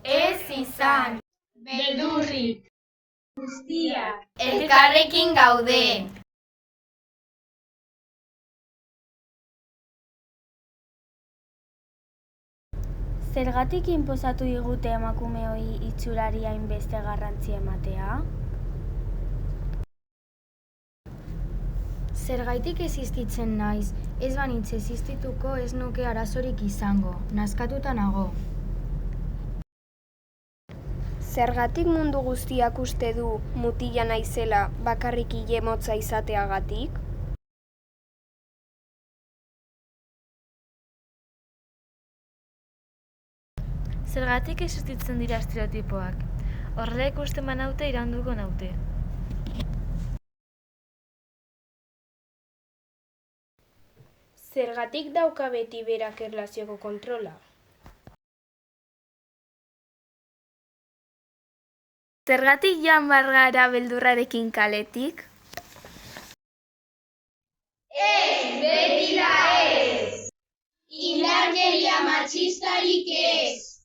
Ez izan. Beldurrik. Guztiak. Elkarrekin gaude. Zergatik inposatu digute emakumeoi itxurari hainbeste garrantzia ematea? Zergaitik existitzen naiz, ez banitz existituko ez nuke arazorik izango, nazkatuta nago. Zergatik mundu guztiak uste du mutila naizela bakarrik ile motza izateagatik? Zergatik existitzen dira estereotipoak? Horrela ikusten banaute iraunduko naute. Zergatik dauka beti berak erlazioko kontrola? Zergatik joan behar gara beldurrarekin kaletik? Ez, beti da ez. Indarkeria matxistarik ez.